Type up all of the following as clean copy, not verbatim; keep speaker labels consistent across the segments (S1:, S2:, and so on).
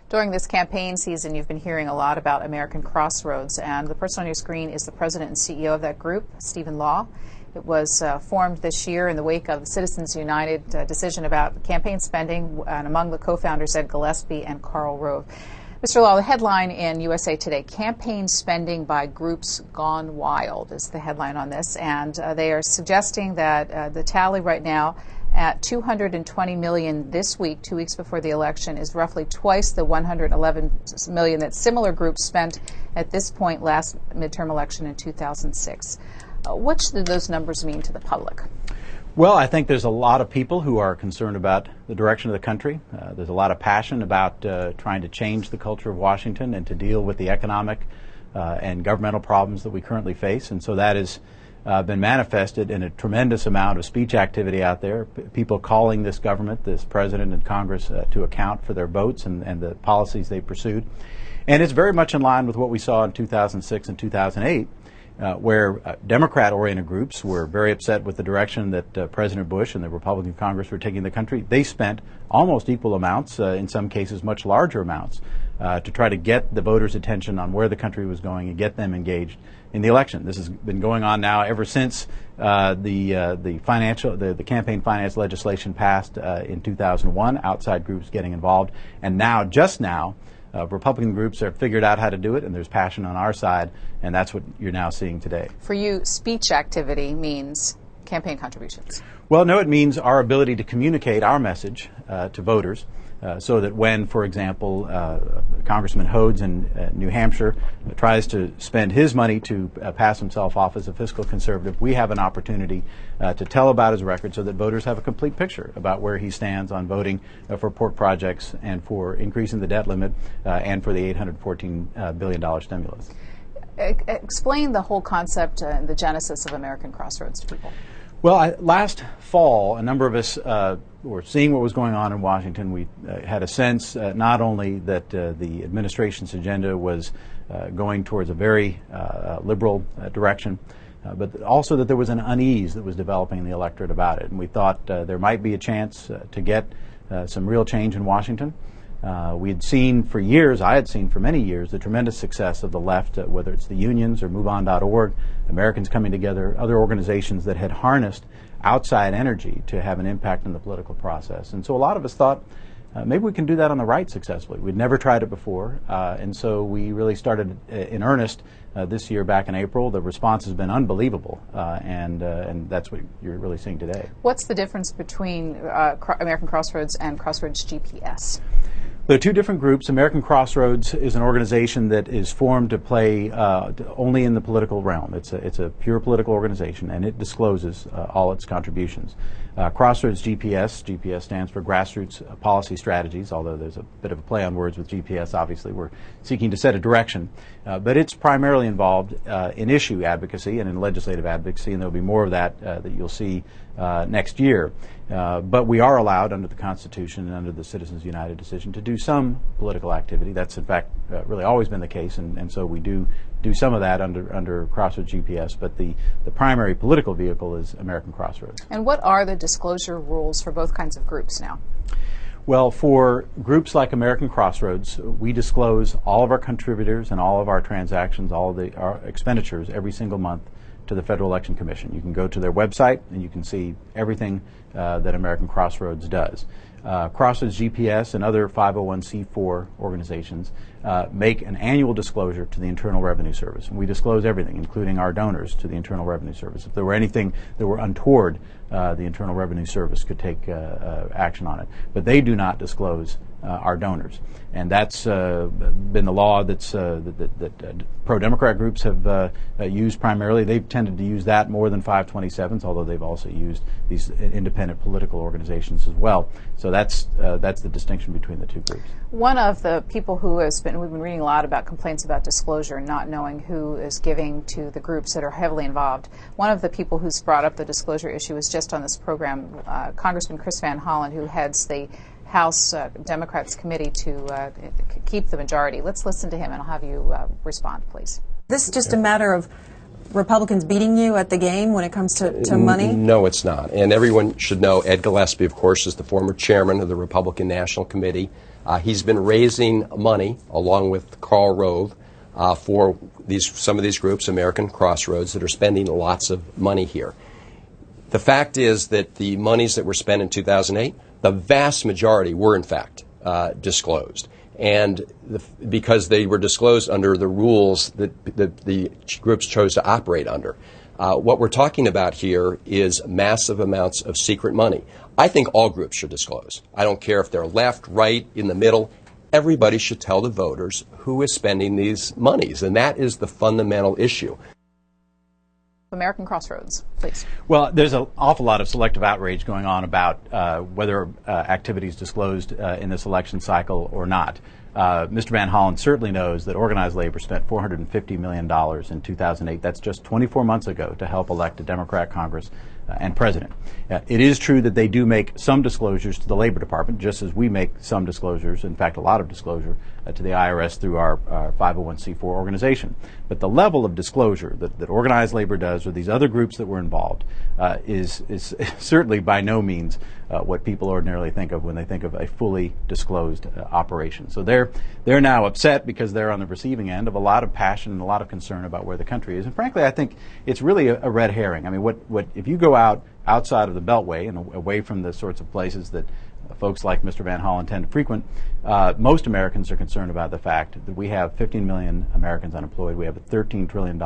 S1: During this campaign season, you've been hearing a lot about American Crossroads, and the person on your screen is the president and CEO of that group, Stephen Law. It was formed this year in the wake of the Citizens United decision about campaign spending, and among the co-founders, Ed Gillespie and Karl Rove. Mr. Law, the headline in USA Today, "Campaign Spending by Groups Gone Wild" is the headline on this, and they are suggesting that the tally right now at $220 million this week, 2 weeks before the election, is roughly twice the $111 million that similar groups spent at this point last midterm election in 2006. What do those numbers mean to the public?
S2: Well, I think there's a lot of people who are concerned about the direction of the country. There's a lot of passion about trying to change the culture of Washington and to deal with the economic and governmental problems that we currently face. And so that has been manifested in a tremendous amount of speech activity out there, people calling this government, this president and Congress to account for their votes and the policies they pursued. And it's very much in line with what we saw in 2006 and 2008. Where Democrat-oriented groups were very upset with the direction that President Bush and the Republican Congress were taking the country. They spent almost equal amounts, in some cases much larger amounts, to try to get the voters' attention on where the country was going and get them engaged in the election. This has been going on now ever since the campaign finance legislation passed in 2001, outside groups getting involved, and now, just now, Republican groups have figured out how to do it, and there's passion on our side, and that's what you're now seeing today.
S1: For you, speech activity means campaign contributions?
S2: Well, no, it means our ability to communicate our message to voters so that when, for example, Congressman Hodes in New Hampshire tries to spend his money to pass himself off as a fiscal conservative, we have an opportunity to tell about his record so that voters have a complete picture about where he stands on voting for pork projects and for increasing the debt limit and for the $814 billion stimulus.
S1: Explain the whole concept and the genesis of American Crossroads to people.
S2: Well, last fall, a number of us were seeing what was going on in Washington. We had a sense not only that the administration's agenda was going towards a very liberal direction, but also that there was an unease that was developing in the electorate about it. And we thought there might be a chance to get some real change in Washington. We had seen for years, I had seen for many years, the tremendous success of the left, whether it's the unions or MoveOn.org, Americans Coming Together, other organizations that had harnessed outside energy to have an impact on the political process. And so a lot of us thought, maybe we can do that on the right successfully. We'd never tried it before, and so we really started in earnest this year back in April. The response has been unbelievable, and that's what you're really seeing today.
S1: What's the difference between American Crossroads and Crossroads GPS?
S2: There are two different groups. American Crossroads is an organization that is formed to play only in the political realm. It's a pure political organization, and it discloses all its contributions. Crossroads GPS stands for Grassroots Policy Strategies, although there's a bit of a play on words with GPS. Obviously, we're seeking to set a direction. But it's primarily involved in issue advocacy and in legislative advocacy, and there'll be more of that that you'll see next year. But we are allowed under the Constitution and under the Citizens United decision to do some political activity. That's, in fact, really always been the case, and so we do some of that under Crossroads GPS, but the primary political vehicle is American Crossroads.
S1: And what are the disclosure rules for both kinds of groups now?
S2: Well, for groups like American Crossroads, we disclose all of our contributors and all of our transactions, all of our expenditures every single month to the Federal Election Commission. You can go to their website and you can see everything that American Crossroads does. Crossroads GPS and other 501c4 organizations make an annual disclosure to the Internal Revenue Service. And we disclose everything, including our donors, to the Internal Revenue Service. If there were anything that were untoward, the Internal Revenue Service could take action on it. But they do not disclose our donors. And that's been the law that pro-Democrat groups have used primarily. They've tended to use that more than 527s, although they've also used these independent political organizations as well. So that's the distinction between the two groups.
S1: One of the people who we've been reading a lot about complaints about disclosure and not knowing who is giving to the groups that are heavily involved. One of the people who's brought up the disclosure issue is just on this program, Congressman Chris Van Hollen, who heads the House Democrats Committee to keep the majority. Let's listen to him, and I'll have you respond, please.
S3: This is just a matter of Republicans beating you at the game when it comes to money?
S4: No, it's not. And everyone should know Ed Gillespie, of course, is the former chairman of the Republican National Committee. He's been raising money, along with Karl Rove, for some of these groups, American Crossroads, that are spending lots of money here. The fact is that the monies that were spent in 2008, the vast majority were, in fact, disclosed. And because they were disclosed under the rules that the groups chose to operate under. What we're talking about here is massive amounts of secret money. I think all groups should disclose. I don't care if they're left, right, in the middle. Everybody should tell the voters who is spending these monies, and that is the fundamental issue.
S1: American Crossroads, please.
S2: Well, there's an awful lot of selective outrage going on about whether activities disclosed in this election cycle or not. Mr. Van Hollen certainly knows that organized labor spent $450 million in 2008. That's just 24 months ago to help elect a Democrat Congress and president. It is true that they do make some disclosures to the Labor Department, just as we make some disclosures, in fact, a lot of disclosure to the IRS through our 501c4 organization. But the level of disclosure that organized labor does, or these other groups that were involved, is certainly by no means what people ordinarily think of when they think of a fully disclosed operation. So they're now upset because they're on the receiving end of a lot of passion and a lot of concern about where the country is. And frankly, I think it's really a red herring. I mean, what if you go outside of the Beltway and away from the sorts of places that folks like Mr. Van Hollen tend to frequent, most Americans are concerned about the fact that we have 15 million Americans unemployed. We have a $13 trillion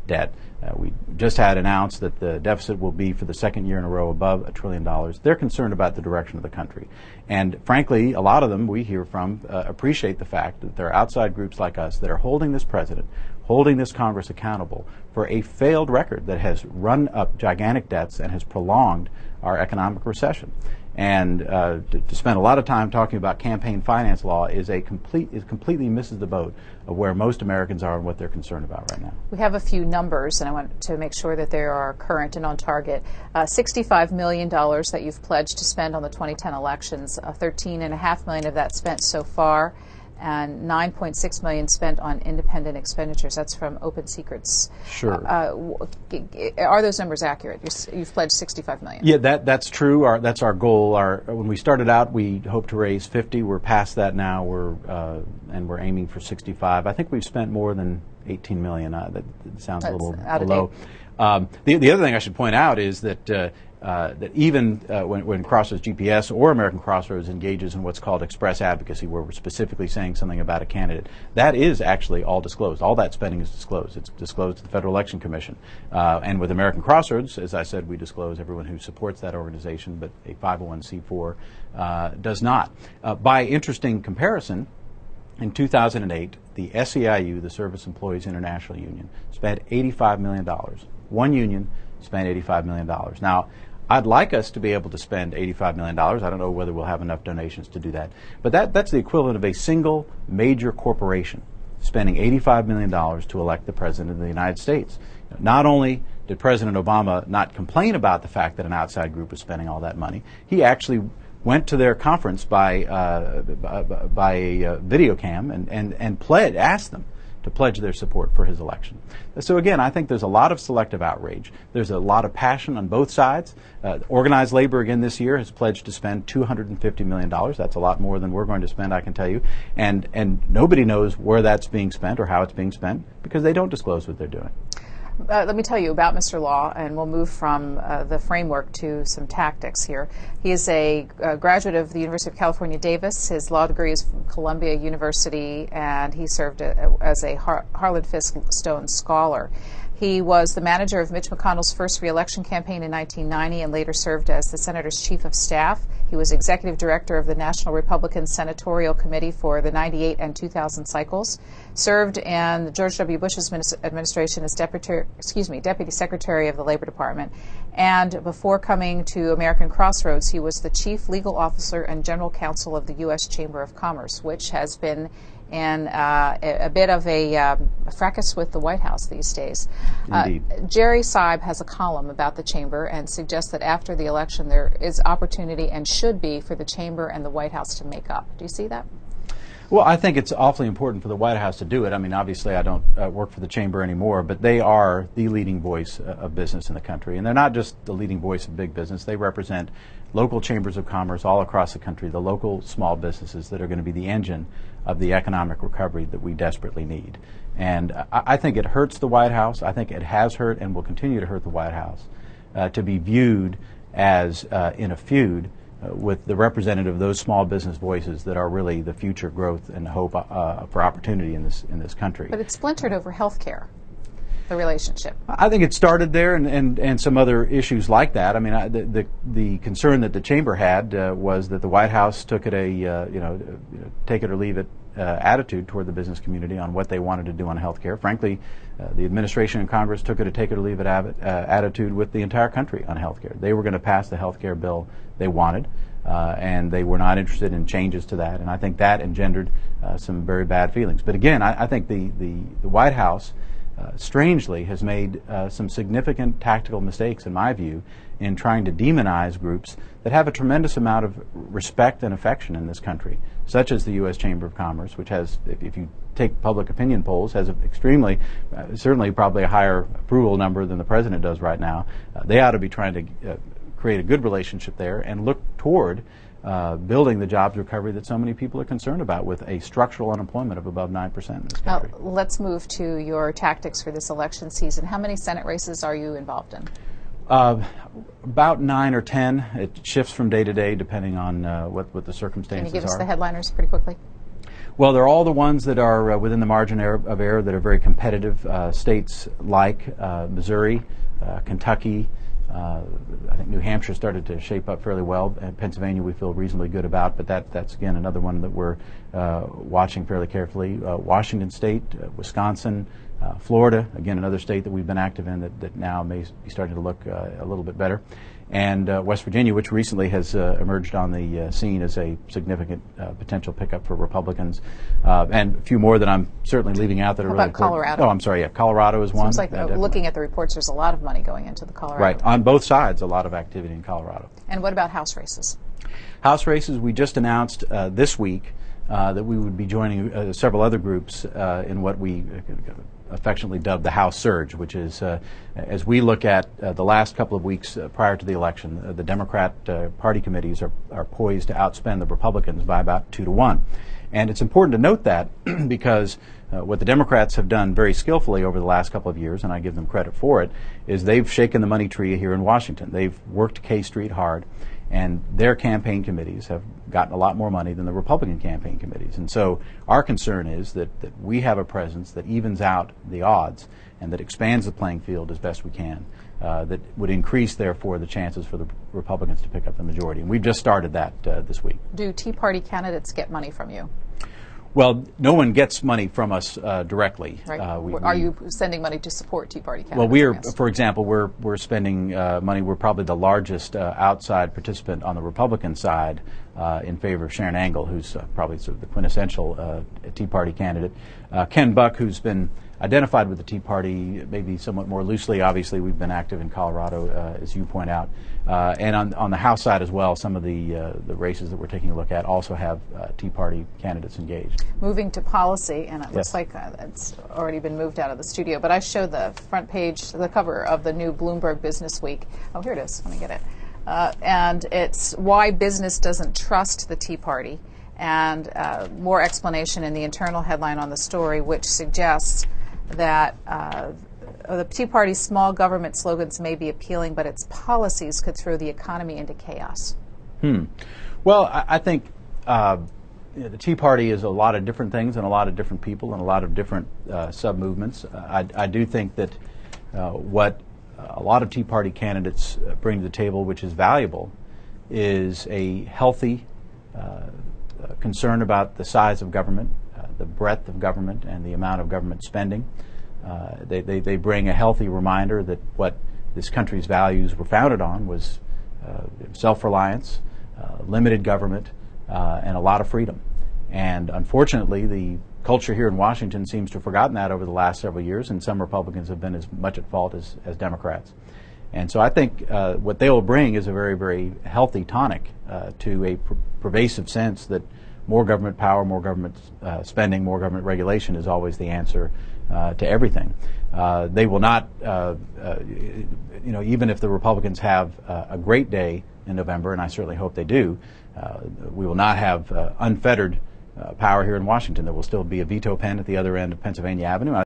S2: debt. We just had announced that the deficit will be for the second year in a row above $1 trillion. They're concerned about the direction of the country. And frankly, a lot of them we hear from appreciate the fact that there are outside groups like us that are holding this president, holding this Congress accountable for a failed record that has run up gigantic debts and has prolonged our economic recession. And to spend a lot of time talking about campaign finance law completely misses the boat of where most Americans are and what they're concerned about right now.
S1: We have a few numbers, and I want to make sure that they are current and on target. $65 million that you've pledged to spend on the 2010 elections, $13.5 million of that spent so far, and $9.6 million spent on independent expenditures. That's from Open Secrets.
S2: Sure.
S1: Are those numbers accurate? You've pledged $65 million.
S2: Yeah, that's true. That's our goal. When we started out, we hoped to raise 50. We're past that now. And we're aiming for 65. I think we've spent more than 18 million. That sounds a little low. The other thing I should point out is that even when Crossroads GPS or American Crossroads engages in what's called express advocacy, where we're specifically saying something about a candidate, that is actually all disclosed. All that spending is disclosed. It's disclosed to the Federal Election Commission. And with American Crossroads, as I said, we disclose everyone who supports that organization, but a 501c4 does not. By interesting comparison, in 2008, the SEIU, the Service Employees International Union, spent $85 million. One union spent $85 million. Now, I'd like us to be able to spend $85 million. I don't know whether we'll have enough donations to do that. But that's the equivalent of a single major corporation spending $85 million to elect the President of the United States. Not only did President Obama not complain about the fact that an outside group was spending all that money, he actually went to their conference by video cam and asked them to pledge their support for his election. So again, I think there's a lot of selective outrage. There's a lot of passion on both sides. Organized labor again this year has pledged to spend $250 million. That's a lot more than we're going to spend, I can tell you. And nobody knows where that's being spent or how it's being spent because they don't disclose what they're doing.
S1: Let me tell you about Mr. Law, and we'll move from the framework to some tactics here. He is a graduate of the University of California, Davis. His law degree is from Columbia University, and he served as a Harlan Fiske Stone Scholar. He was the manager of Mitch McConnell's first re-election campaign in 1990 and later served as the senator's chief of staff. He was executive director of the National Republican Senatorial Committee for the 98 and 2000 cycles, served in George W. Bush's administration as Deputy Secretary of the Labor Department, and before coming to American Crossroads, he was the chief legal officer and general counsel of the U.S. Chamber of Commerce, which has been in a bit of a fracas with the White House these days. Jerry Seib has a column about the Chamber and suggests that after the election there is opportunity and should be for the Chamber and the White House to make up. Do you see that?
S2: Well, I think it's awfully important for the White House to do it. I mean, obviously I don't work for the chamber anymore, but they are the leading voice of business in the country. And they're not just the leading voice of big business. They represent local chambers of commerce all across the country, the local small businesses that are going to be the engine of the economic recovery that we desperately need. And I think it hurts the White House. I think it has hurt and will continue to hurt the White House to be viewed as in a feud with the representative of those small business voices that are really the future growth and hope for opportunity in this country.
S1: But it's splintered over health care, the relationship.
S2: I think it started there and some other issues like that. I mean, the concern that the chamber had was that the White House took it take it or leave it attitude toward the business community on what they wanted to do on health care. Frankly, the administration and Congress took it or take it or leave it attitude with the entire country on health care. They were going to pass the health care bill they wanted, and they were not interested in changes to that. And I think that engendered some very bad feelings. But again, I think the White House, strangely, has made some significant tactical mistakes, in my view, in trying to demonize groups that have a tremendous amount of respect and affection in this country, such as the U.S. Chamber of Commerce, which has, if you take public opinion polls, has an extremely, certainly probably a higher approval number than the president does right now. They ought to be trying to create a good relationship there and look toward building the jobs recovery that so many people are concerned about, with a structural unemployment of above 9% in this country.
S1: Let's move to your tactics for this election season. How many Senate races are you involved in?
S2: About 9 or 10. It shifts from day to day depending on what the circumstances are.
S1: Can you give us the headliners pretty quickly?
S2: Well, they're all the ones that are within the margin of error that are very competitive. States like Missouri, Kentucky, I think New Hampshire started to shape up fairly well. And Pennsylvania we feel reasonably good about, but that's again another one that we're watching fairly carefully. Washington State, Wisconsin, Florida, again another state that we've been active in that now may be starting to look a little bit better. And West Virginia, which recently has emerged on the scene as a significant potential pickup for Republicans, and a few more that I'm certainly leaving out that are really important.
S1: Colorado?
S2: Oh, I'm sorry, yeah, Colorado is one.
S1: Seems like looking at the reports, there's a lot of money going into the Colorado.
S2: Right, on both sides, a lot of activity in Colorado.
S1: And what about House races?
S2: House races, we just announced this week that we would be joining several other groups in what we affectionately dubbed the House Surge, which is, as we look at the last couple of weeks prior to the election, the Democrat party committees are poised to outspend the Republicans by about 2 to 1. And it's important to note that because what the Democrats have done very skillfully over the last couple of years, and I give them credit for it, is they've shaken the money tree here in Washington. They've worked K Street hard, and their campaign committees have gotten a lot more money than the Republican campaign committees. And so our concern is that we have a presence that evens out the odds and that expands the playing field as best we can, that would increase, therefore, the chances for the Republicans to pick up the majority. And we've just started that this week. Do
S1: Tea Party candidates get money from you?
S2: Well, no one gets money from us directly.
S1: Right. Are you sending money to support Tea Party candidates?
S2: Well, we're, for example, we're spending money. We're probably the largest outside participant on the Republican side in favor of Sharon Angle, who's probably sort of the quintessential Tea Party candidate. Ken Buck, who's been identified with the Tea Party maybe somewhat more loosely. Obviously, we've been active in Colorado, as you point out. And on the House side as well, some of the races that we're taking a look at also have Tea Party candidates engaged.
S1: Moving to policy, and it looks like it's already been moved out of the studio, but I showed the front page, the cover of the new Bloomberg Business Week. Oh, here it is. Let me get it. And it's why business doesn't trust the Tea Party, and more explanation in the internal headline on the story, which suggests that the Tea Party's small government slogans may be appealing, but its policies could throw the economy into chaos.
S2: Well, I think the Tea Party is a lot of different things and a lot of different people and a lot of different sub-movements. I do think that what a lot of Tea Party candidates bring to the table, which is valuable, is a healthy concern about the size of government, the breadth of government, and the amount of government spending. They bring a healthy reminder that what this country's values were founded on was self-reliance, limited government, and a lot of freedom. And unfortunately, the culture here in Washington seems to have forgotten that over the last several years, and some Republicans have been as much at fault as Democrats. And so I think what they will bring is a very, very healthy tonic to a pervasive sense that more government power, more government spending, more government regulation is always the answer to everything. They will not, even if the Republicans have a great day in November, and I certainly hope they do, we will not have unfettered power here in Washington. There will still be a veto pen at the other end of Pennsylvania Avenue.